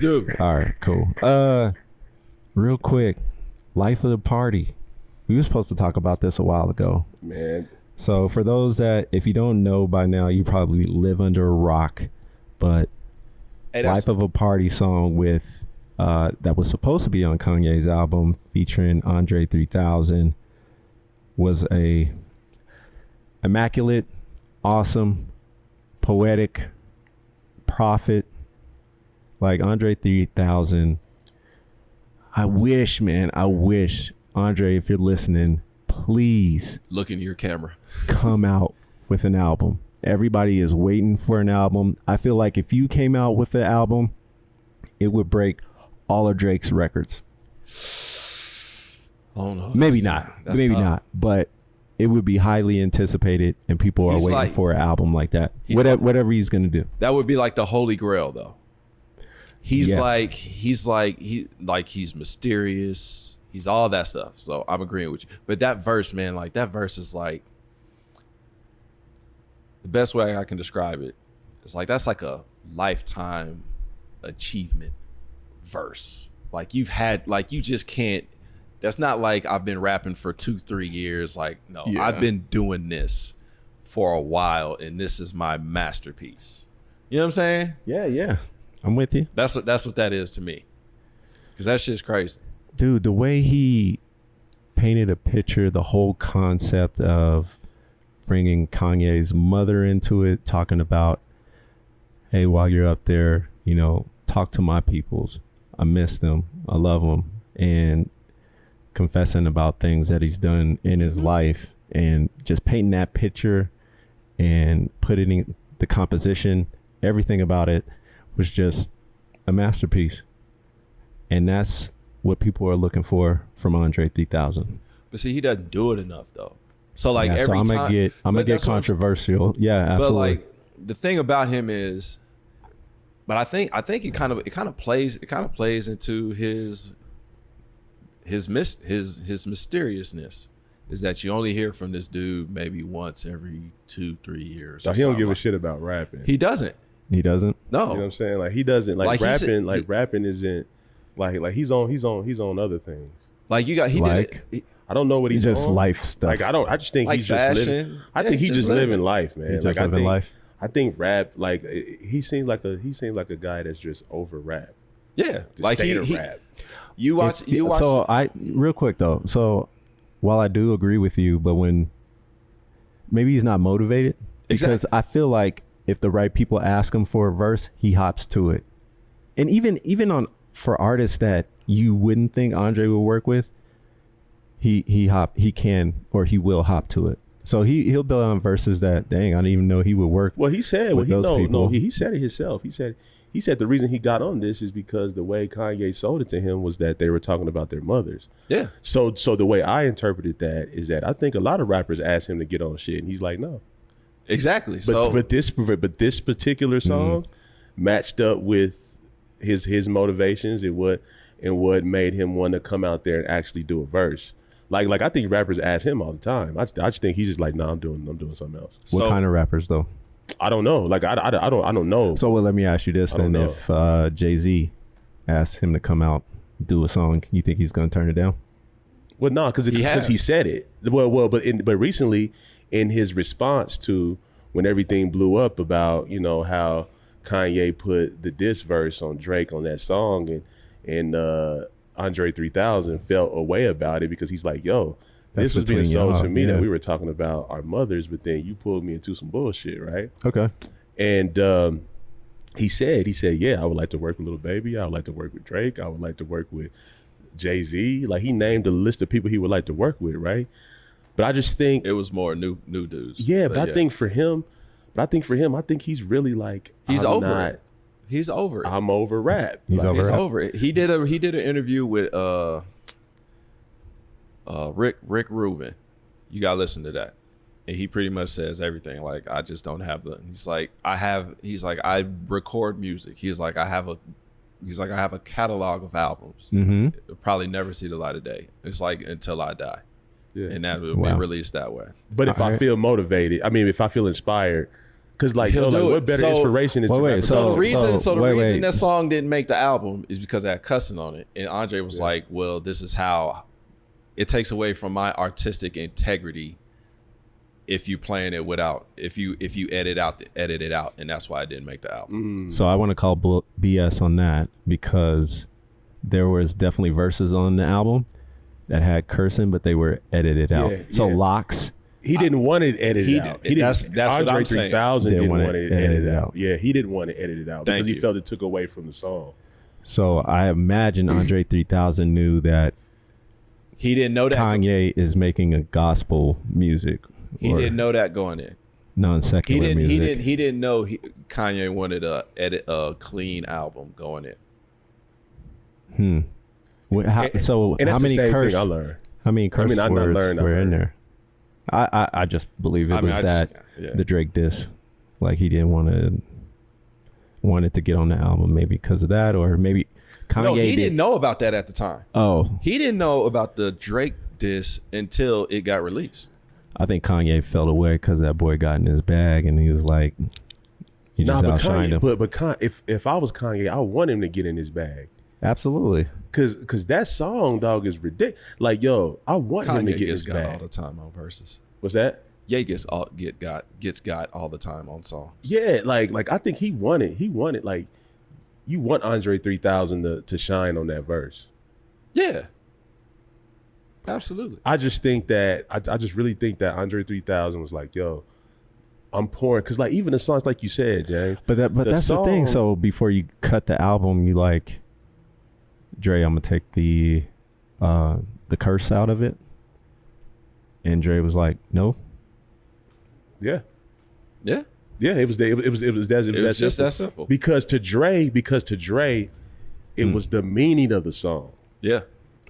Dude. All right, cool. Real quick, life of the party. We were supposed to talk about this a while ago. Man. So for those that, if you don't know by now, you probably live under a rock, but Life of a Party song with that was supposed to be on Kanye's album featuring Andre 3000 was a immaculate, awesome, poetic prophet. Like Andre 3000. I wish, Andre, if you're listening, please look into your camera. Come out with an album. Everybody is waiting for an album. I feel like if you came out with an album, it would break all of Drake's records. Oh no. Maybe not. But it would be highly anticipated, and people are waiting for an album like that. Whatever he's gonna do. That would be like the Holy Grail, though. He's mysterious. He's all that stuff. So I'm agreeing with you. But that verse, man, like that verse is like the best way I can describe it. It's like that's like a lifetime achievement verse. Like you just can't. That's not like I've been rapping for 2-3 years. Like, no, yeah. I've been doing this for a while, and this is my masterpiece. You know what I'm saying? Yeah. I'm with you. That's what that is to me. Because that shit's crazy. Dude, the way he painted a picture, the whole concept of bringing Kanye's mother into it, talking about, hey, while you're up there, talk to my peoples. I miss them. I love them. And confessing about things that he's done in his life, and just painting that picture and putting in the composition, everything about it was just a masterpiece. And that's what people are looking for from Andre 3000. But see, he doesn't do it enough though. So like every time I'm gonna get controversial. Yeah, absolutely. But like the thing about him is, but I think it kind of plays into his mysteriousness, is that you only hear from this dude maybe once every 2-3 years. So he don't give a shit about rapping. He doesn't. No. You know what I'm saying? Like he doesn't like rapping. Rapping isn't like he's on other things. Like I don't know what he's just on. Life stuff. I just think like he's fashion. just living. I think he's just living life, man. He's just living life. I think rap, like he seems like a guy that's just over rap. Yeah, The like state of rap. You watch. So real quick though. So while I do agree with you, but when maybe he's not motivated, because I feel like if the right people ask him for a verse, he hops to it. And even for artists that you wouldn't think Andre would work with, he will hop to it. So he'll build on verses that, dang, I didn't even know he would work. Well, he said, with those people. He said it himself. He said the reason he got on this is because the way Kanye sold it to him was that they were talking about their mothers. Yeah. So the way I interpreted that is that I think a lot of rappers asked him to get on shit, and he's like, no. Exactly. But this particular song matched up with his motivations and what made him want to come out there and actually do a verse. Like I think rappers ask him all the time. I just think he's just like, nah, I'm doing something else. What kind of rappers though? I don't know. Like I don't know. So let me ask you this then: if Jay-Z asked him to come out do a song, you think he's gonna turn it down? Well, no, because he said it. But recently, in his response to when everything blew up about how Kanye put the diss verse on Drake on that song, and Andre 3000 felt a way about it because he's like, yo, this was being sold to me that we were talking about our mothers, but then you pulled me into some bullshit, right? Okay. And he said, yeah, I would like to work with Lil Baby. I would like to work with Drake. I would like to work with Jay-Z. Like he named a list of people he would like to work with, right? But I just think it was more new dudes. Yeah, but I think for him, I think he's really like, he's over it. He's over it. I'm over rap. He's over it. He did an interview with Rick Rubin. You gotta listen to that. And he pretty much says everything. Like, I just don't have I record music. He's like, I have a catalog of albums. It'll probably never see the light of day. It's like until I die. Yeah. And that will be released that way. But if I feel motivated, if I feel inspired Because like, yo, like what better inspiration is to rap So the reason wait. that song didn't make the album is because it had cussing on it. And Andre was like, well, this is how it takes away from my artistic integrity if you playing it without, if you edit it out. And that's why I didn't make the album. So I want to call BS on that because there was definitely verses on the album that had cursing, but they were edited out. So Locks. He didn't want it edited out. That's what I'm saying. 3000 didn't want it edited out. Yeah, he didn't want it edited out because he felt it took away from the song. So I imagine Andre 3000 knew that he didn't know that Kanye is making a gospel music. He didn't know that going in. Non-secular music. He didn't know Kanye wanted a clean album going in. So and how many curse? I learned. How many curse words were in there? I just believe it was the Drake diss. Like he didn't want it to get on the album, maybe because of that, or maybe Kanye. No, he didn't know about that at the time. Oh, he didn't know about the Drake diss until it got released. I think Kanye fell away because that boy got in his bag and he was like, he just outshined him. But if I was Kanye, I want him to get in his bag. Absolutely. Cause that song, dog, is ridiculous. Like, yo, I want him to get his bag. All the time on verses. What's that? Ye gets got all the time on song. Yeah, like I think he wanted like you want Andre 3000 to shine on that verse. Yeah. Absolutely. I just think that I just really think that Andre 3000 was like, yo, I'm pouring, because like even the songs like you said, James. But that's the thing. So before you cut the album, you like, Dre, I'm gonna take the curse out of it. And Dre was like, no. Yeah. Yeah. Yeah, it was just that simple. Because to Dre, it was the meaning of the song. Yeah.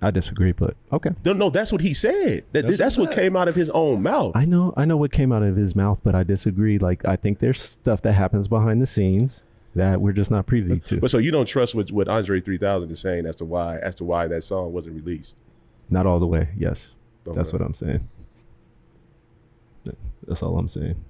I disagree, but okay. No, that's what he said. That's what came out of his own mouth. I know what came out of his mouth, but I disagree. Like, I think there's stuff that happens behind the scenes that we're just not privy to. But so you don't trust what Andre 3000 is saying as to why that song wasn't released? Not all the way. Yes, Okay. That's what I'm saying. That's all I'm saying.